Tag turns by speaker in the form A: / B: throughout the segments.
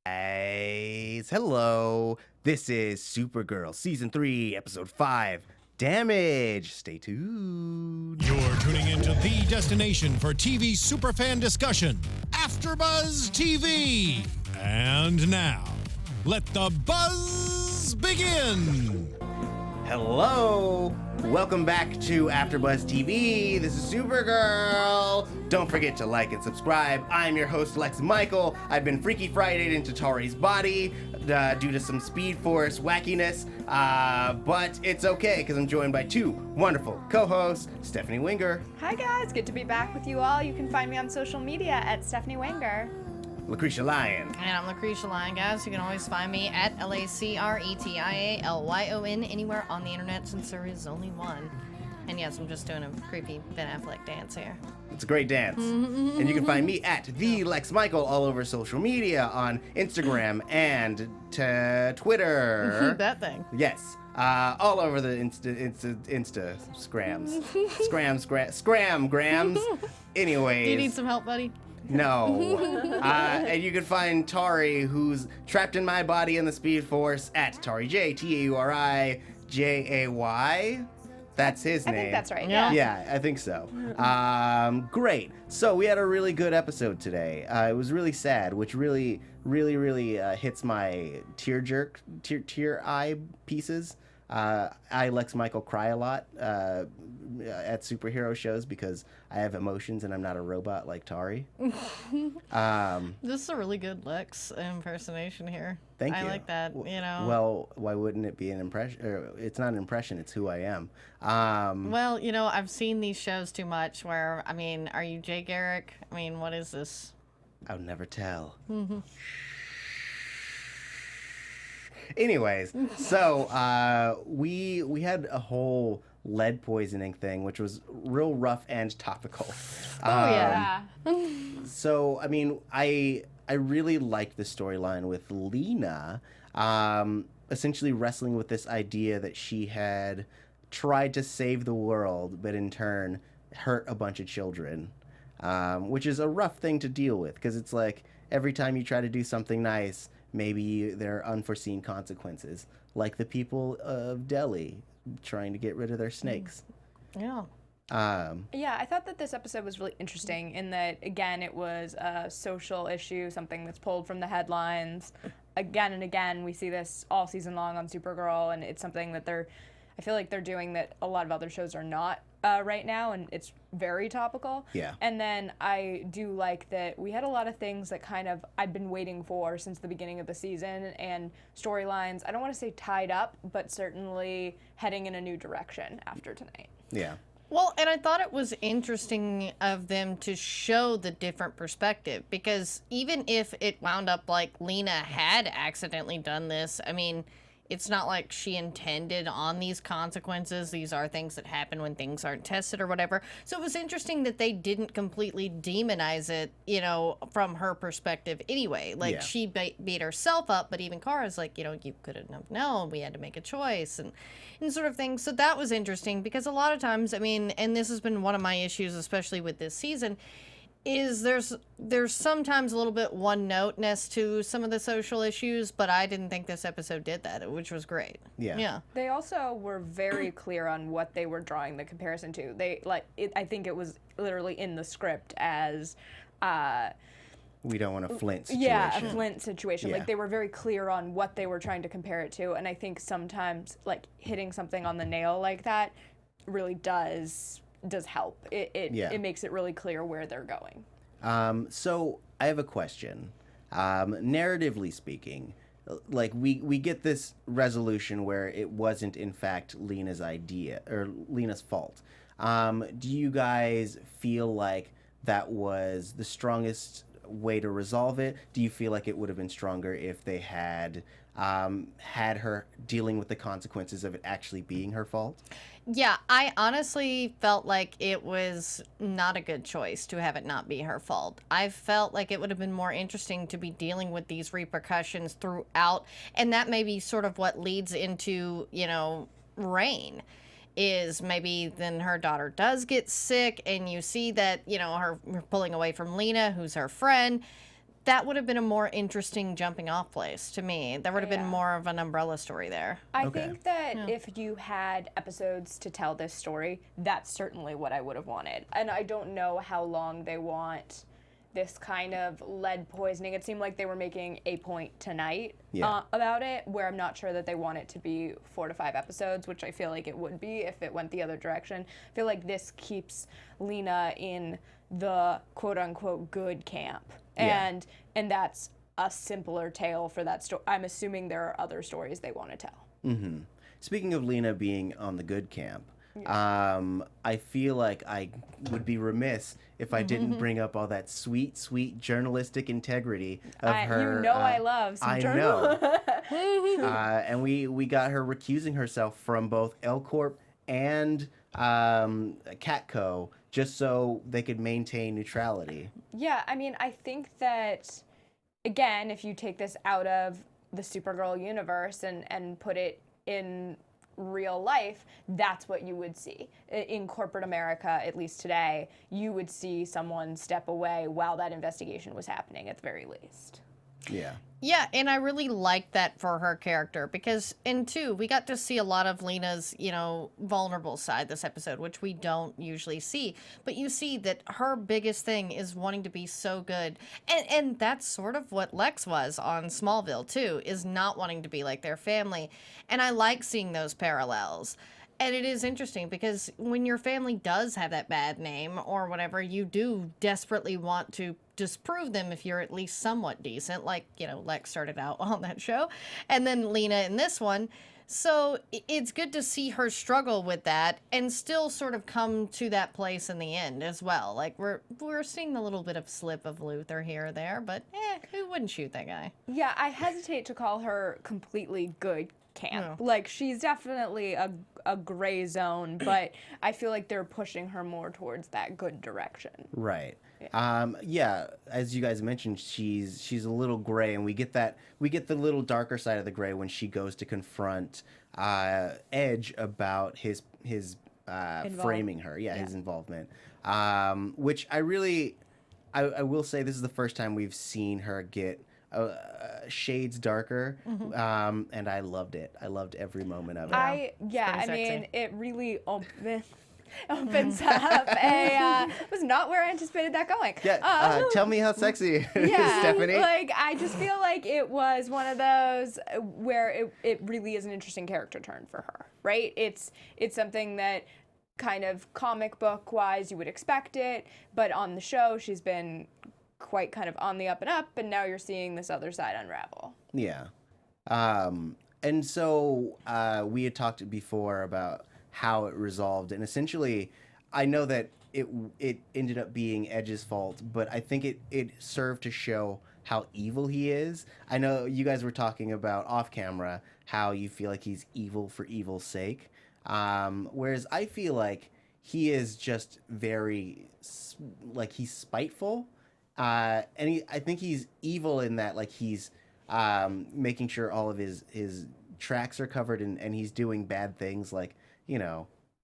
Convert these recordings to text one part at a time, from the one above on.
A: Guys, hello. This is Supergirl Season 3, Episode 5, Damage. Stay tuned.
B: You're tuning into the destination for TV superfan discussion, AfterBuzz TV. And now, let the buzz begin.
A: Hello. Welcome back to AfterBuzz TV. This is Supergirl. Don't forget to like and subscribe. I'm your host, Lex Michael. I've been Freaky Friday'd into Tari's body due to some Speed Force wackiness, but it's okay because I'm joined by two wonderful co-hosts, Stephanie Winger.
C: Hi guys, good to be back with you all. You can find me on social media at Stephanie Wenger.
A: Lucretia Lyon.
D: And I'm Lucretia Lyon, guys. You can always find me at LACRETIALYON anywhere on the internet since there is only one. And yes, I'm just doing a creepy Ben Affleck dance here.
A: It's a great dance. And you can find me at the Lex Michael all over social media on Instagram and Twitter.
D: That thing.
A: Yes. All over the Insta scrams. Scramgrams. Anyways.
D: Do you need some help, buddy?
A: No. And you can find Tari, who's trapped in my body in the Speed Force, at Tari J, TAURIJAY. That's his name.
C: I think that's right,
D: Yeah.
A: Yeah, I think so. Great. So we had a really good episode today. It was really sad, which really hits my tear eye pieces. I, Lex Michael, cry a lot at superhero shows because I have emotions and I'm not a robot like Tari.
D: This is a really good Lex impersonation here.
A: Thank you.
D: I like that, you know.
A: Well, why wouldn't it be an impression? It's not an impression, it's who I am.
D: Well, you know, I've seen these shows too much where, I mean, are you Jay Garrick? I mean, what is this?
A: I'll never tell. Anyways, so we had a whole lead poisoning thing, which was real rough and topical.
D: Yeah.
A: So, I mean, I really liked the storyline with Lena, essentially wrestling with this idea that she had tried to save the world, but in turn hurt a bunch of children, which is a rough thing to deal with, because it's like every time you try to do something nice, maybe there are unforeseen consequences, like the people of Delhi trying to get rid of their snakes.
D: Yeah.
C: Yeah, I thought that this episode was really interesting in that, again, it was a social issue, something that's pulled from the headlines. Again and again, we see this all season long on Supergirl, and it's something that I feel like they're doing that a lot of other shows are not right now, and it's very topical.
A: Yeah.
C: And then I do like that we had a lot of things that kind of I'd been waiting for since the beginning of the season, and storylines, I don't want to say tied up, but certainly heading in a new direction after tonight.
A: Yeah.
D: Well, and I thought it was interesting of them to show the different perspective, because even if it wound up like Lena had accidentally done this, I mean, it's not like she intended on these consequences. These are things that happen when things aren't tested or whatever. So it was interesting that they didn't completely demonize it, you know, from her perspective anyway. Like, she beat herself up, but even Kara's like, you know, you couldn't have known. We had to make a choice and sort of thing. So that was interesting because a lot of times, I mean, and this has been one of my issues, especially with this season, is there's sometimes a little bit one-noteness to some of the social issues, but I didn't think this episode did that, which was great. Yeah.
C: They also were very clear on what they were drawing the comparison to. I think it was literally in the script as
A: We don't want a Flint situation.
C: yeah, a Flint situation.
A: Yeah.
C: Like, they were very clear on what they were trying to compare it to, and I think sometimes, like, hitting something on the nail like that really does help. It makes it really clear where they're going.
A: So I have a question. Narratively speaking, like we get this resolution where it wasn't in fact Lena's idea or Lena's fault. Do you guys feel like that was the strongest way to resolve it? Do you feel like it would have been stronger if they had had her dealing with the consequences of it actually being her fault?
D: Yeah, I honestly felt like it was not a good choice to have it not be her fault. I felt like it would have been more interesting to be dealing with these repercussions throughout, and that may be sort of what leads into, you know, Rain. Is maybe then her daughter does get sick, and you see that, you know, her pulling away from Lena, who's her friend. that would have been a more interesting jumping off place to me. There would have been
C: Yeah.
D: more of an umbrella story there.
C: I
A: Okay.
C: think that if you had episodes to tell this story, that's certainly what I would have wanted. And I don't know how long they want this kind of lead poisoning. It seemed like they were making a point tonight about it, where I'm not sure that they want it to be 4 to 5 episodes, which I feel like it would be if it went the other direction. I feel like this keeps Lena in the quote-unquote good camp.
A: Yeah.
C: And that's a simpler tale for that story. I'm assuming there are other stories they want to tell.
A: Speaking of Lena being on the good camp, I feel like I would be remiss if I didn't bring up all that sweet, sweet journalistic integrity of her.
C: You know I love some
A: I
C: journal.
A: know. And we got her recusing herself from both L Corp and Catco just so they could maintain neutrality.
C: Yeah, I mean, I think that, again, if you take this out of the Supergirl universe and put it in real life, that's what you would see. In corporate America, at least today, you would see someone step away while that investigation was happening, at the very least.
A: Yeah.
D: Yeah, and I really liked that for her character because in 2, we got to see a lot of Lena's, vulnerable side this episode, which we don't usually see. But you see that her biggest thing is wanting to be so good. And that's sort of what Lex was on Smallville, too, is not wanting to be like their family. And I like seeing those parallels. And it is interesting because when your family does have that bad name or whatever, you do desperately want to disprove them if you're at least somewhat decent, like, Lex started out on that show, and then Lena in this one. So it's good to see her struggle with that and still sort of come to that place in the end as well. Like, we're seeing a little bit of slip of Luthor here or there, but who wouldn't shoot that guy?
C: Yeah, I hesitate to call her completely good camp.
D: No.
C: Like, she's definitely a gray zone, but I feel like they're pushing her more towards that good direction.
A: Right. Yeah, as you guys mentioned, she's a little gray, and we get the little darker side of the gray when she goes to confront Edge about his framing her, his involvement. Which I will say this is the first time we've seen her get shades darker, and I loved it. I loved every moment of it.
C: I
D: pretty
C: mean,
D: sexy.
C: it really opens up a was not where I anticipated that going.
A: Yeah, tell me how sexy it is, Stephanie.
C: Like, I just feel like it was one of those where it really is an interesting character turn for her, right? It's something that kind of comic book wise you would expect it, but on the show she's been quite kind of on the up and up, and now you're seeing this other side unravel.
A: Yeah. And so we had talked before about how it resolved, and essentially I know that it ended up being Edge's fault, but I think it served to show how evil he is. I know you guys were talking about off camera how you feel like he's evil for evil's sake, whereas I feel like he is just very he's spiteful, and I think he's evil in that he's making sure all of his tracks are covered, and he's doing bad things like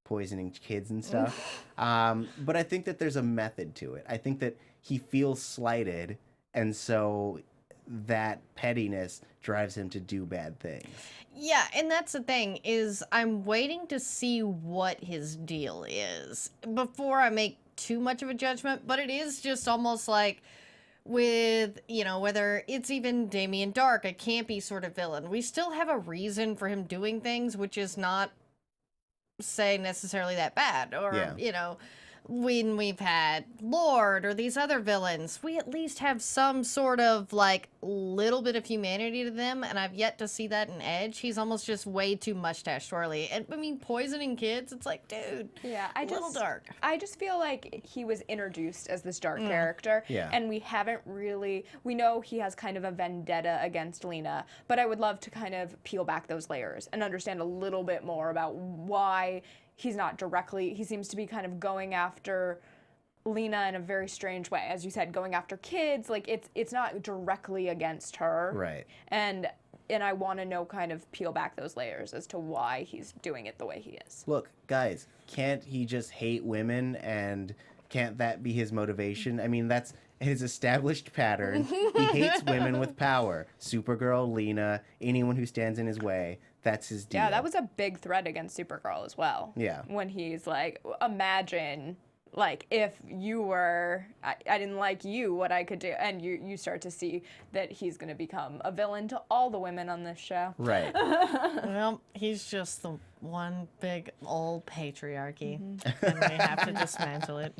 A: poisoning kids and stuff. But I think that there's a method to it. I think that he feels slighted, and so that pettiness drives him to do bad things.
D: Yeah, and that's the thing, is I'm waiting to see what his deal is before I make too much of a judgment, but it is just almost like with, whether it's even Damien Dark, a campy sort of villain, we still have a reason for him doing things, which is not, say, necessarily that bad. Or, when we've had Lord or these other villains, we at least have some sort of little bit of humanity to them, and I've yet to see that in Edge. He's almost just way too mustache twirly. And I mean, poisoning kids, it's like, dude, a little dark.
C: I just feel like he was introduced as this dark character, and we haven't really, we know he has kind of a vendetta against Lena, but I would love to kind of peel back those layers and understand a little bit more about why he's not directly, he seems to be kind of going after Lena in a very strange way. As you said, going after kids, it's not directly against her.
A: Right.
C: And I want to know, kind of peel back those layers as to why he's doing it the way he is.
A: Look, guys, can't he just hate women, and can't that be his motivation? I mean, that's his established pattern. He hates women with power. Supergirl, Lena, anyone who stands in his way. That's his deal.
C: Yeah, that was a big threat against Supergirl as well.
A: Yeah.
C: When he's like, imagine, like, if you were, I didn't like you, what I could do. And you start to see that he's going to become a villain to all the women on this show.
A: Right.
D: Well, he's just the one big old patriarchy, and we have to dismantle it.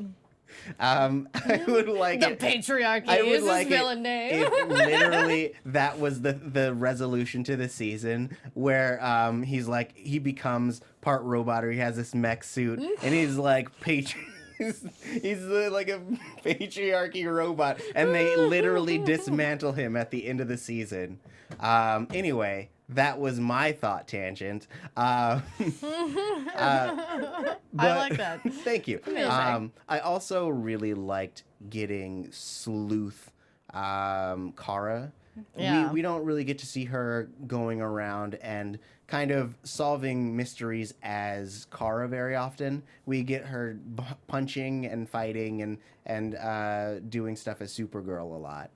A: I would like
D: The
A: it.
D: patriarchy
A: I would
D: is
A: like
D: his villain
A: it
D: name.
A: if literally that was the resolution to the season, where he's like, he becomes part robot, or he has this mech suit, and he's like he's like a patriarchy robot, and they literally dismantle him at the end of the season. Anyway, that was my thought tangent.
D: I like that.
A: Thank you.
C: Amazing.
A: I also really liked getting Sleuth Kara.
D: Yeah.
A: We don't really get to see her going around and kind of solving mysteries as Kara very often. We get her punching and fighting and doing stuff as Supergirl a lot.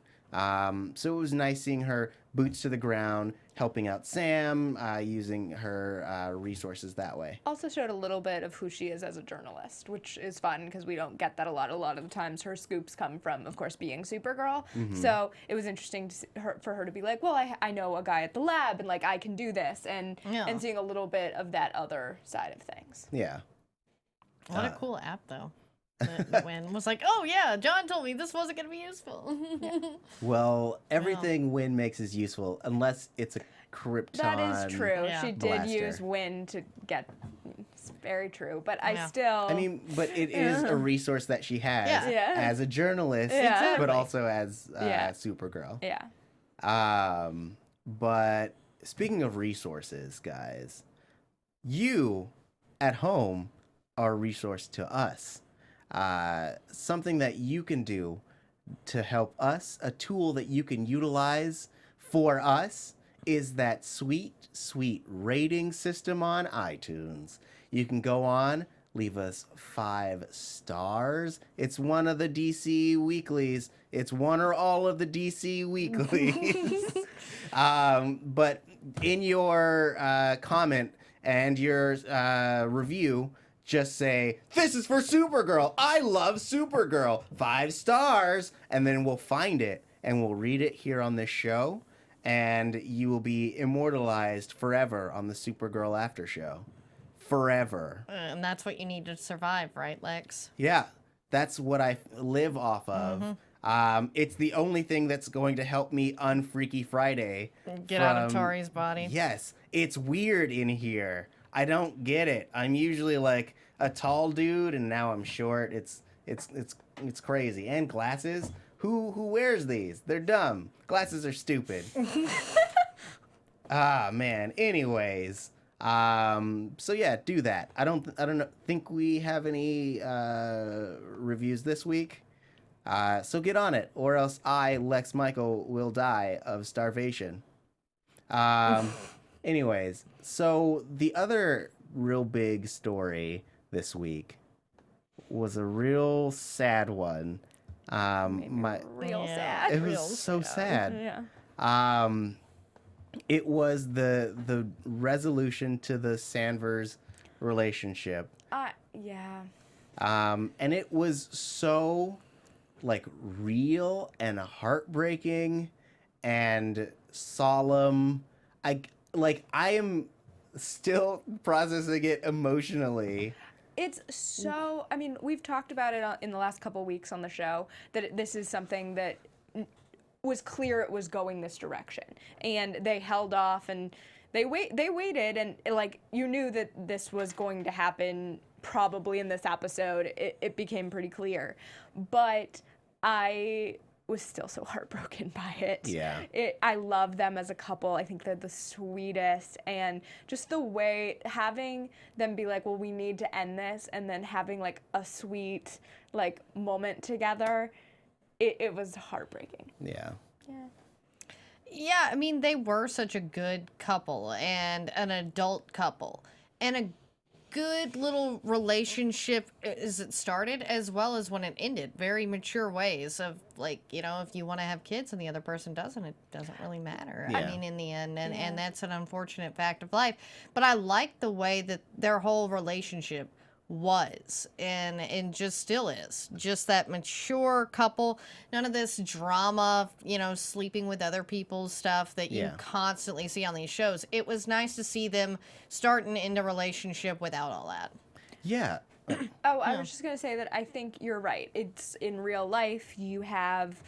A: So it was nice seeing her boots to the ground, helping out Sam, using her resources that way.
C: Also showed a little bit of who she is as a journalist, which is fun because we don't get that a lot. A lot of the times her scoops come from, of course, being Supergirl. So it was interesting to for her to be like, well, I know a guy at the lab, and like I can do this, and seeing a little bit of that other side of things.
A: Yeah.
D: What a cool app, though. That Win was like, oh yeah, John told me this wasn't going to be useful.
A: Well, everything Win makes is useful unless it's a Krypton.
C: That is true.
D: Yeah.
C: She did
A: blaster.
C: use Win to get. It's very true, but I
D: Yeah.
C: still.
A: I mean, but it is a resource that she has
D: Yeah.
C: Yeah.
A: as a journalist,
C: Yeah.
A: but
C: Exactly.
A: also as
C: Yeah.
A: Supergirl.
C: Yeah.
A: But speaking of resources, guys, you at home are a resource to us. Something that you can do to help us, a tool that you can utilize for us, is that sweet, sweet rating system on iTunes. You can go on, leave us 5 stars. It's one of the DC weeklies. It's one or all of the DC weeklies. But in your comment and your review, just say, this is for Supergirl. I love Supergirl. 5 stars. And then we'll find it and we'll read it here on this show. And you will be immortalized forever on the Supergirl After Show. Forever.
D: And that's what you need to survive, right, Lex?
A: Yeah, that's what I live off of. It's the only thing that's going to help me on Freaky Friday.
D: Get out of Tori's body.
A: Yes, it's weird in here. I don't get it. I'm usually like a tall dude, and now I'm short. It's crazy. And glasses. Who wears these? They're dumb. Glasses are stupid. Man. Anyways, so yeah, do that. I don't think we have any reviews this week. So get on it, or else I, Lex Michael, will die of starvation. Anyways, so the other real big story this week was a real sad one.
C: Real
D: Yeah.
C: sad.
A: It was
D: real
A: so sad.
C: Yeah.
A: It was the resolution to the Sanvers relationship.
C: Yeah.
A: And it was so like real and heartbreaking and solemn. I am still processing it emotionally.
C: It's so, I mean, we've talked about it in the last couple weeks on the show, that this is something that was clear it was going this direction. And they held off and they waited, and like, you knew that this was going to happen probably in this episode. It became pretty clear. But I was still so heartbroken by it.
A: Yeah.
C: I love them as a couple. I think they're the sweetest, and just the way having them be like, well, we need to end this, and then having like a sweet like moment together, it was heartbreaking.
A: Yeah.
D: Yeah, I mean, they were such a good couple and an adult couple and a good little relationship as it started as well as when it ended. Very mature ways of, like, you know, if you want to have kids and the other person doesn't, it doesn't really matter. I
A: Yeah.
D: mean, in the end, and that's an unfortunate fact of life. But I like the way that their whole relationship was and just still is. Just that mature couple. None of this drama, you know, sleeping with other people's stuff that you
A: Yeah.
D: constantly see on these shows. It was nice to see them starting into relationship without all that.
A: Yeah.
C: Oh, I was just going to say that I think you're right. It's in real life, you have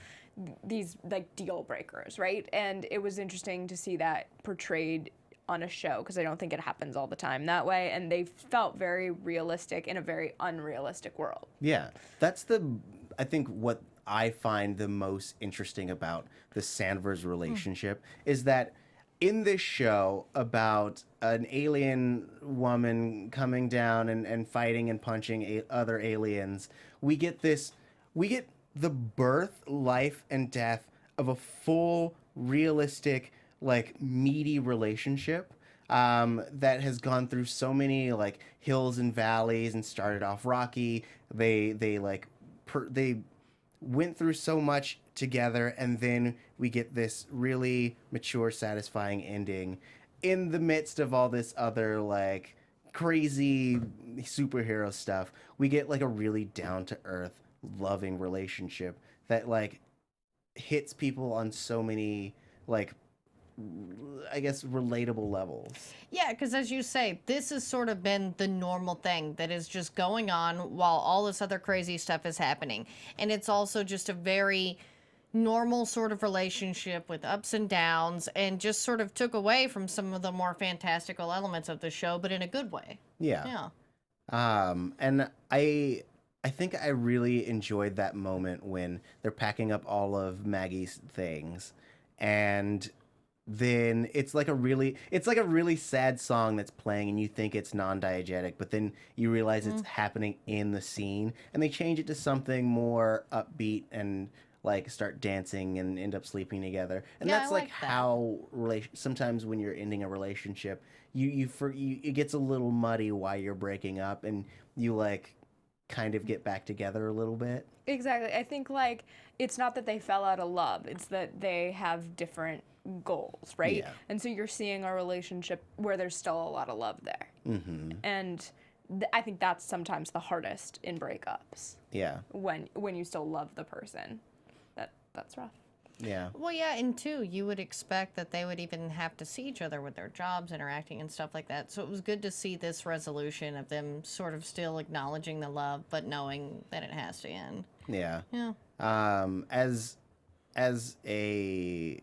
C: these like deal breakers, right? And it was interesting to see that portrayed on a show because I don't think it happens all the time that way. And they felt very realistic in a very unrealistic world.
A: Yeah, I think what I find the most interesting about the Sandvers relationship is that in this show about an alien woman coming down and fighting and punching other aliens, we get the birth, life, and death of a full, realistic, like, meaty relationship that has gone through so many, like, hills and valleys and started off rocky. They went through so much together, and then we get this really mature, satisfying ending in the midst of all this other, like, crazy superhero stuff. We get, like, a really down-to-earth, loving relationship that, like, hits people on so many, like, I guess, relatable levels.
D: Yeah, because as you say, this has sort of been the normal thing that is just going on while all this other crazy stuff is happening. And it's also just a very normal sort of relationship with ups and downs and just sort of took away from some of the more fantastical elements of the show, but in a good way.
A: Yeah. And I think I really enjoyed that moment when they're packing up all of Maggie's things, and then it's like a really sad song that's playing, and you think it's non-diegetic, but then you realize it's happening in the scene, and they change it to something more upbeat and, like, start dancing and end up sleeping together. And
D: Yeah,
A: that's
D: I
A: like
D: like that.
A: how sometimes when you're ending a relationship, you it gets a little muddy why you're breaking up, and you, like, kind of get back together a little bit.
C: Exactly. I think, like, it's not that they fell out of love. It's that they have different goals, right?
A: Yeah.
C: And so you're seeing a relationship where there's still a lot of love there.
A: Mm-hmm.
C: And I think that's sometimes the hardest in breakups,
A: Yeah.
C: when you still love the person. That's rough.
A: Yeah.
D: Well, yeah, and two, you would expect that they would even have to see each other with their jobs, interacting and stuff like that. So it was good to see this resolution of them sort of still acknowledging the love, but knowing that it has to end.
A: Yeah.
D: Yeah.
A: As a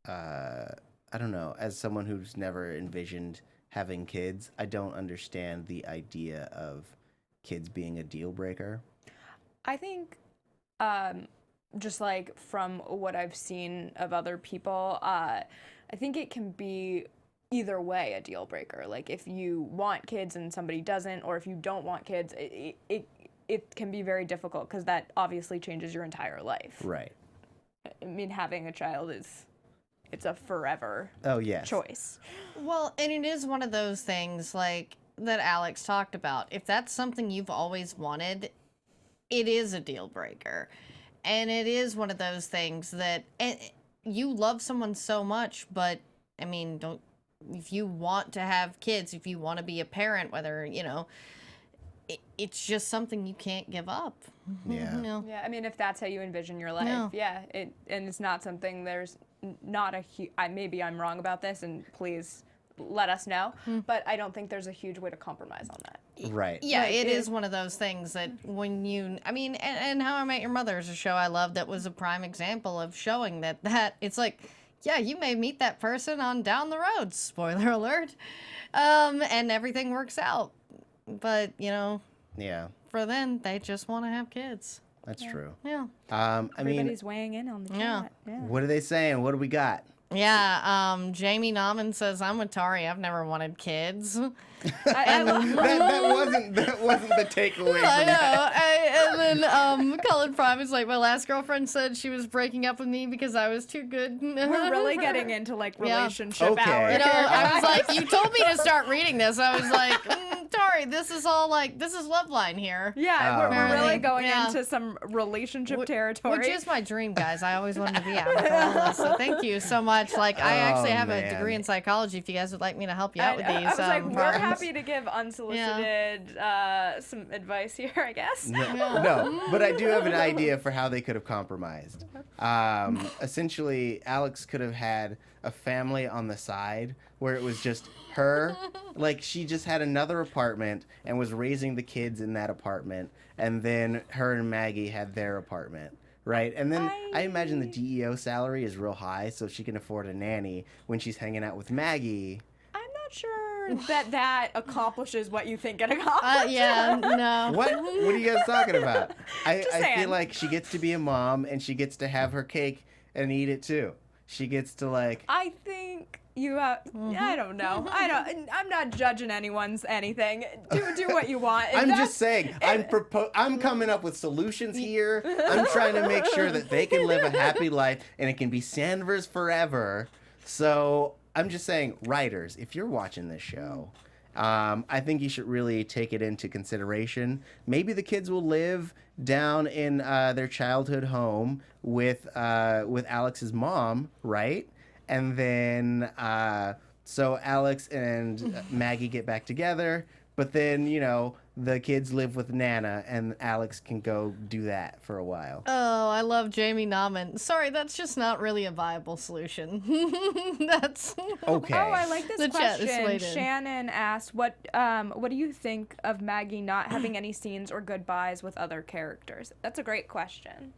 A: I don't know, as someone who's never envisioned having kids, I don't understand the idea of kids being a deal breaker.
C: I think, just like from what I've seen of other people, I think it can be either way a deal breaker. Like, if you want kids and somebody doesn't, or if you don't want kids, it can be very difficult because that obviously changes your entire life.
A: Right.
C: I mean, having a child it's a forever
A: Oh, yes.
C: choice.
D: Well, and it is one of those things, like, that Alex talked about. If that's something you've always wanted, it is a deal breaker. And it is one of those things that you love someone so much, but, I mean, if you want to have kids, if you want to be a parent, whether, you know, it's just something you can't give up.
A: Yeah.
D: You know?
C: Yeah, I mean, if that's how you envision your life,
D: No.
C: yeah, and it's not something, there's not a maybe I'm wrong about this, and please let us know, but I don't think there's a huge way to compromise on that.
A: Right.
D: Yeah,
C: Like,
D: it is one of those things that when you, I mean, and How I Met Your Mother is a show I love that was a prime example of showing that it's like, yeah, you may meet that person on down the road, spoiler alert, and everything works out. But, you know,
A: Yeah.
D: for them, they just want to have kids.
A: That's true.
D: Yeah.
A: I mean,
C: Everybody's weighing in on the
D: Yeah.
C: chat. Yeah.
A: what are they saying? What do we got?
D: Yeah, Jamie Nauman says, I'm with Tari, I've never wanted kids.
C: I love
A: That wasn't the takeaway
D: I
A: from
D: know.
A: that.
D: And then Colin Prime is like, my last girlfriend said she was breaking up with me because I was too good.
C: We're really getting into, like,
D: Yeah.
C: relationship
A: Okay.
C: hour.
D: You know, I was like, you told me to start reading this. I was like, Tari, sorry. This is all this is Loveline here.
C: Yeah, we're really
D: Apparently,
C: going
D: yeah.
C: into some relationship territory.
D: Which is my dream, guys. I always wanted to be out with all this. So thank you so much. I actually have a degree in psychology if you guys would like me to help you out with these.
C: I was like, we're
D: problems.
C: happy to give unsolicited some advice here, I guess.
A: No, but I do have an idea for how they could have compromised. Essentially, Alex could have had a family on the side where it was just her. Like, she just had another apartment and was raising the kids in that apartment. And then her and Maggie had their apartment. Right? And then I imagine the DEO salary is real high, so she can afford a nanny when she's hanging out with Maggie.
C: I'm not sure that accomplishes what you think it accomplishes.
D: Yeah, no.
A: What are you guys talking about? I
C: saying.
A: feel like she gets to be a mom and she gets to have her cake and eat it too. She gets to
C: I think you have. I don't know. I'm not judging anyone's anything. Do what you want.
A: I'm just saying. I'm coming up with solutions here. I'm trying to make sure that they can live a happy life and it can be Sandvers forever. So I'm just saying, writers, if you're watching this show, I think you should really take it into consideration. Maybe the kids will live down in their childhood home with Alex's mom, right? And then so Alex and Maggie get back together, but then the kids live with Nana, and Alex can go do that for a while.
D: Oh, I love Jamie Nauman. Sorry, that's just not really a viable solution. That's
A: Okay.
C: Oh, I like this
D: The chat is
C: question.
D: swayed in.
C: Shannon asked, "What do you think of Maggie not having any scenes or goodbyes with other characters?" That's a great question.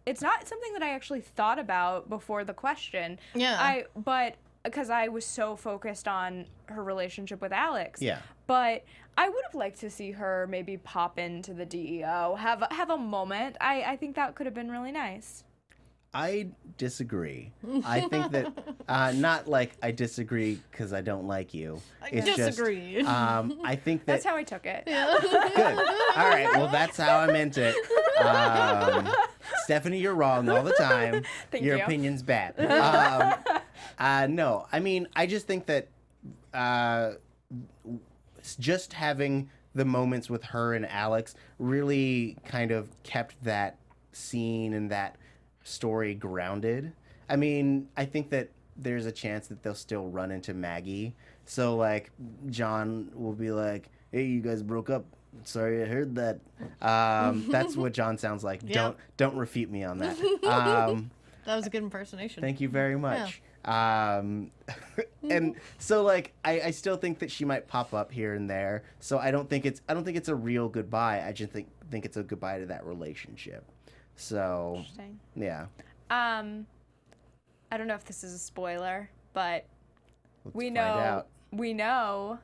C: It's not something that I actually thought about before the question.
D: Yeah.
C: But because I was so focused on her relationship with Alex.
A: Yeah.
C: But I would have liked to see her maybe pop into the DEO, have a moment. I think that could have been really nice.
A: I disagree. I think that not like I disagree because I don't like you.
D: I disagree.
A: I think that
C: That's how I took it.
A: good. All right. Well, that's how I meant it. Stephanie, you're wrong all the time.
C: Thank
A: Your
C: you.
A: opinion's bad. No, I mean, I just think that just having the moments with her and Alex really kind of kept that scene and that story grounded. I mean, I think that there's a chance that they'll still run into Maggie. So, like, John will be like, "Hey, you guys broke up. Sorry, I heard that." That's what John sounds like.
D: Yep.
A: Don't refute me on that.
D: That was a good impersonation.
A: Thank you very much. And so, like, I still think that she might pop up here and there. So I don't think it's a real goodbye. I just think it's a goodbye to that relationship. So
C: Interesting.
A: yeah.
C: I don't know if this is a spoiler, but
A: Let's
C: we
A: find
C: know
A: out.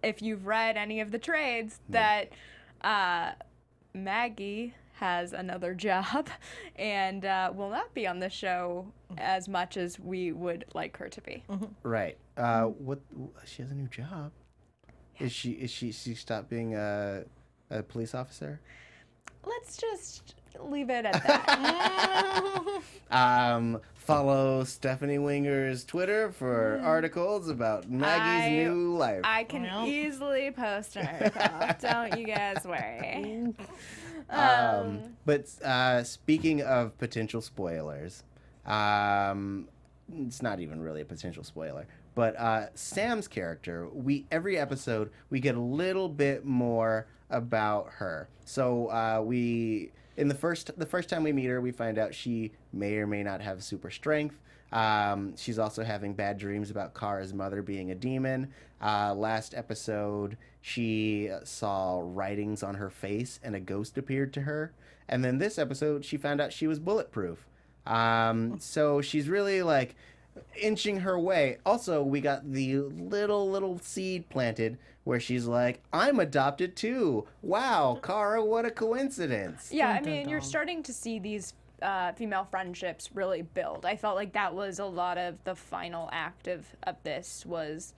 C: if you've read any of the trades that Maggie has another job and will not be on the show as much as we would like her to be.
A: Right. What? She has a new job. Is she stopped being a police officer?
C: Let's just leave it at that.
A: Follow Stephanie Winger's Twitter for articles about Maggie's new life.
C: I can
D: Well.
C: easily post an article. Don't you guys worry.
A: But speaking of potential spoilers, it's not even really a potential spoiler. But Sam's character, every episode we get a little bit more about her. So the first time we meet her, we find out she may or may not have super strength. She's also having bad dreams about Kara's mother being a demon. Last episode, she saw writings on her face and a ghost appeared to her. And then this episode, she found out she was bulletproof. So she's really like inching her way. Also, we got the little seed planted where she's like, "I'm adopted too. Wow, Kara, what a coincidence."
C: Yeah, I mean, you're starting to see these female friendships really build. I felt like that was a lot of the final act of this was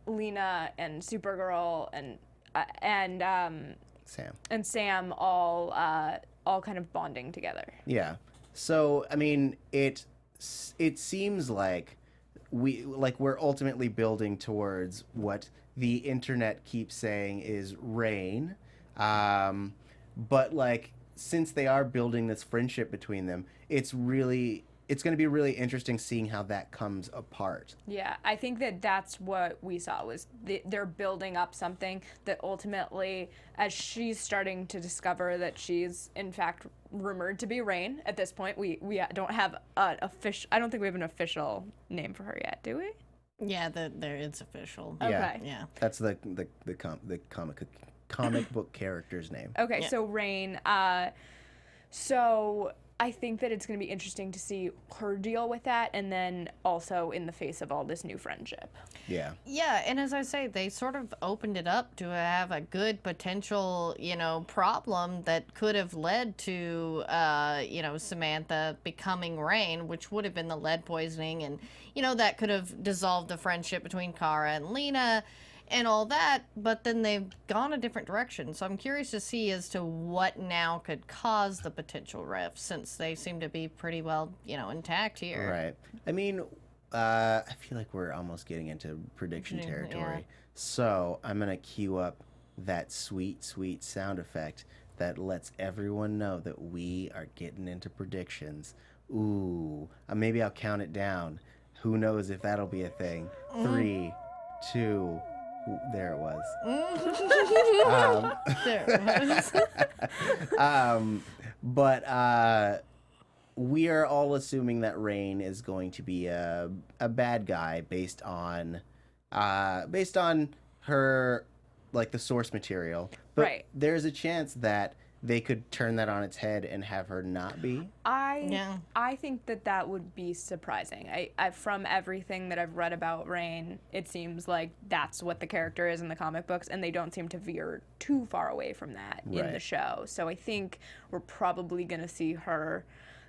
C: Lena and Supergirl and Sam all kind of bonding together.
A: Yeah. So, I mean, it seems like we're ultimately building towards what the internet keeps saying is Rain. But like since they are building this friendship between them, it's going to be really interesting seeing how that comes apart.
C: Yeah, I think that that's what we saw was they're building up something that ultimately, as she's starting to discover that she's in fact rumored to be Rain at this point, we don't have an official. I don't think we have an official name for her yet, do we?
D: Yeah, it's official.
C: Okay.
D: Yeah.
A: That's the comic book character's name.
C: Okay,
D: Yeah.
C: so Rain. So I think that it's going to be interesting to see her deal with that, and then also in the face of all this new friendship.
A: Yeah.
D: Yeah, and as I say, they sort of opened it up to have a good potential, problem that could have led to, Samantha becoming Rain, which would have been the lead poisoning, and, that could have dissolved the friendship between Kara and Lena and all that, but then they've gone a different direction. So I'm curious to see as to what now could cause the potential rift, since they seem to be pretty well, intact here.
A: Right. I mean, I feel like we're almost getting into prediction territory.
D: Yeah.
A: So I'm going to cue up that sweet, sweet sound effect that lets everyone know that we are getting into predictions. Ooh, maybe I'll count it down. Who knows if that'll be a thing. 3, 2, there it was.
D: There it was.
A: But we are all assuming that Rain is going to be a bad guy based on her, like, the source material. But
C: Right.
A: there's a chance that they could turn that on its head and have her not be.
C: I think that would be surprising. I from everything that I've read about Rain, it seems like that's what the character is in the comic books, and they don't seem to veer too far away from that in the
A: Right.
C: show. So I think we're probably going to see her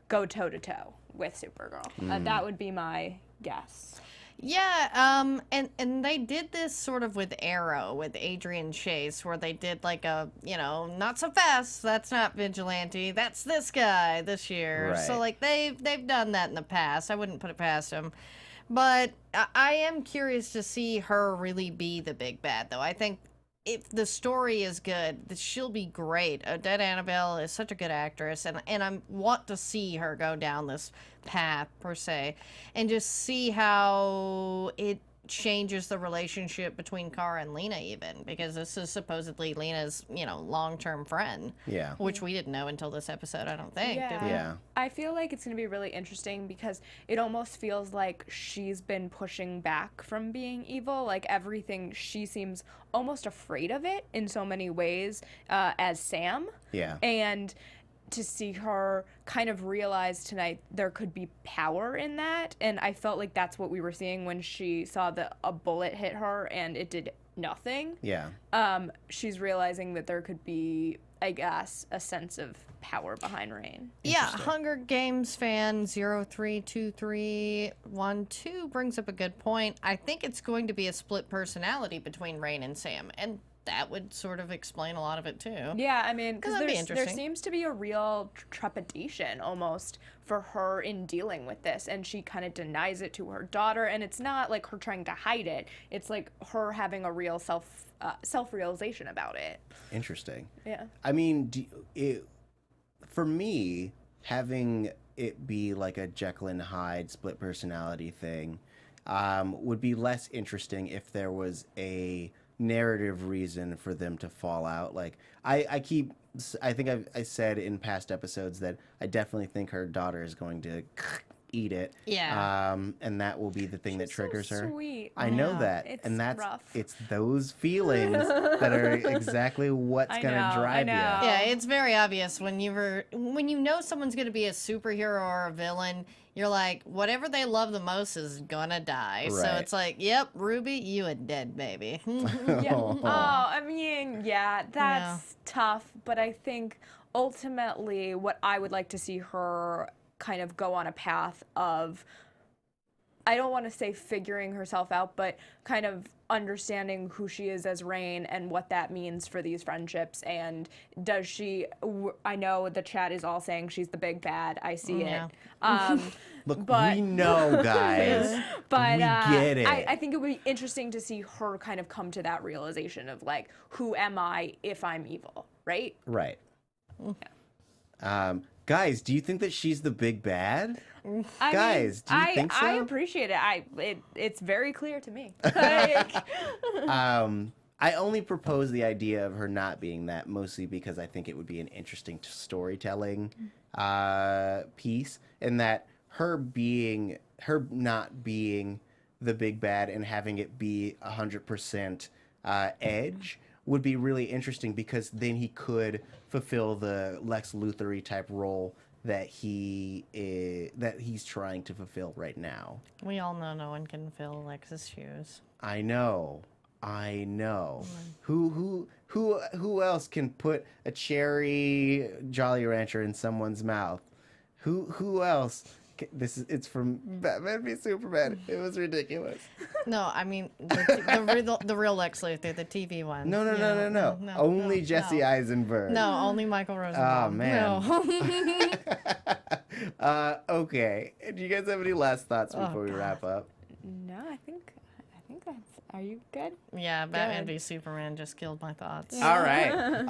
C: go toe-to-toe with Supergirl. That would be my guess.
D: Yeah, and they did this sort of with Arrow, with Adrian Chase, where they did like a, not so fast, that's not Vigilante, that's this guy this year.
A: Right.
D: So like they've done that in the past. I wouldn't put it past them. But I am curious to see her really be the big bad, though. I think if the story is good, she'll be great. Odette Annabelle is such a good actress, and I want to see her go down this path, per se, and just see how it changes the relationship between Kara and Lena, even, because this is supposedly Lena's, long-term friend.
A: Yeah.
D: Which we didn't know until this episode, I don't think. Did we?
A: Yeah.
C: I feel like it's going to be really interesting because it almost feels like she's been pushing back from being evil. Like everything, she seems almost afraid of it in so many ways as Sam.
A: Yeah.
C: And to see her kind of realize tonight there could be power in that. And I felt like that's what we were seeing when she saw a bullet hit her and it did nothing.
A: Yeah.
C: She's realizing that there could be, I guess, a sense of power behind Rain.
D: Yeah, Hunger Games fan 032312 brings up a good point. I think it's going to be a split personality between Rain and Sam, and that would sort of explain a lot of it too.
C: Yeah, I mean, because
D: That'd be
C: there
D: interesting.
C: seems to be a real trepidation almost for her in dealing with this, and she kind of denies it to her daughter, and it's not like her trying to hide it. It's like her having a real self-realization about it.
A: Interesting.
C: Yeah.
A: I mean, for me, having it be like a Jekyll and Hyde split personality thing would be less interesting if there was a narrative reason for them to fall out. Like I think I said in past episodes that I definitely think her daughter is going to eat it.
D: Yeah.
A: And that will be the thing that
C: She's
A: triggers
C: so
A: her.
C: sweet.
A: I know
C: Yeah.
A: that,
C: It's
A: and
C: rough.
A: it's those feelings that are exactly what's
C: I
A: gonna
C: know, I
A: drive
C: know.
A: you.
D: Yeah, it's very obvious when you know someone's going to be a superhero or a villain. You're like, whatever they love the most is gonna die. So
A: Right.
D: it's like, yep, Ruby, you a dead baby.
C: Yeah. Oh, I mean, yeah, that's tough, but I think ultimately what I would like to see her kind of go on a path of I don't want to say figuring herself out, but kind of understanding who she is as Reign and what that means for these friendships. And does she, I know the chat is all saying she's the big bad. I see it.
A: Look,
C: but,
A: we know, guys.
C: But
A: we get it.
C: I think it would be interesting to see her kind of come to that realization of like, who am I if I'm evil, right?
A: Right. Guys, do you think that she's the big bad? Guys, do you think so?
C: I appreciate it. It's very clear to me. Like,
A: I only propose the idea of her not being that mostly because I think it would be an interesting storytelling piece, and that her not being the big bad and having it be 100% Edge would be really interesting, because then he could fulfill the Lex Luthor-y type role that he's trying to fulfill right now.
D: We all know no one can fill Lex's shoes.
A: I know. Who else can put a cherry Jolly Rancher in someone's mouth? Who else? It's from Batman v Superman. It was ridiculous.
D: No, I mean the real Lex Luthor, the TV one.
A: No. Only Jesse Eisenberg.
D: No, only Michael Rosenbaum.
A: Oh man.
D: No.
A: Okay. Do you guys have any last thoughts before we wrap up?
C: no, I think that's. Are you good?
D: Yeah, Batman v Superman just killed my thoughts.
A: All right.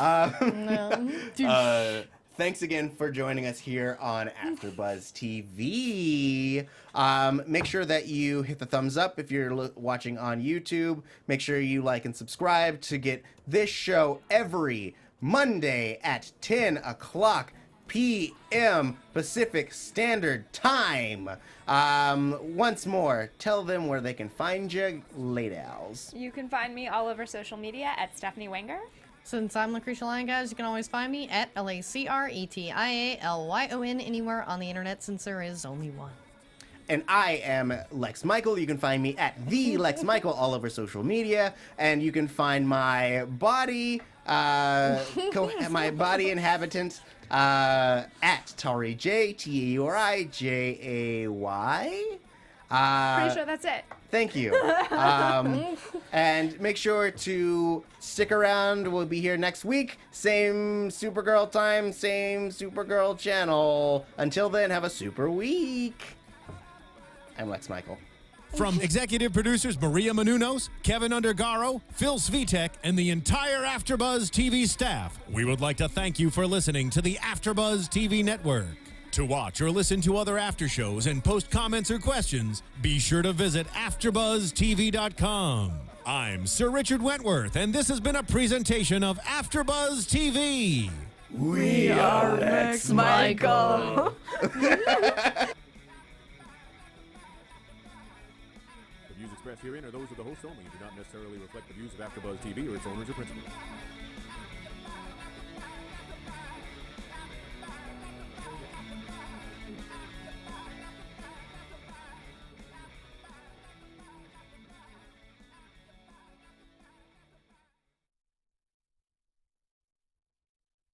D: No.
A: Thanks again for joining us here on AfterBuzz TV. Make sure that you hit the thumbs up if you're watching on YouTube. Make sure you like and subscribe to get this show every Monday at 10 o'clock p.m. Pacific Standard Time. Once more, tell them where they can find you, Ladals.
C: You can find me all over social media at Stephanie Wenger.
D: Since I'm Lucretia Lyon, guys, you can always find me at LACRETIALYON anywhere on the internet, since there is only one.
A: And I am Lex Michael. You can find me at the Lex Michael all over social media, and you can find my body, my body inhabitant at Tari J TAURIJAY.
C: Pretty sure that's it.
A: Thank you. And make sure to stick around. We'll be here next week. Same Supergirl time, same Supergirl channel. Until then, have a super week. I'm Lex Michael.
B: From executive producers Maria Menounos, Kevin Undergaro, Phil Svitek, and the entire AfterBuzz TV staff, we would like to thank you for listening to the AfterBuzz TV network. To watch or listen to other after shows and post comments or questions, be sure to visit AfterBuzzTV.com. I'm Sir Richard Wentworth, and this has been a presentation of AfterBuzz TV.
A: We are Lex Michael.
E: The views expressed herein are those of the hosts only and do not necessarily reflect the views of AfterBuzz TV or its owners or principals.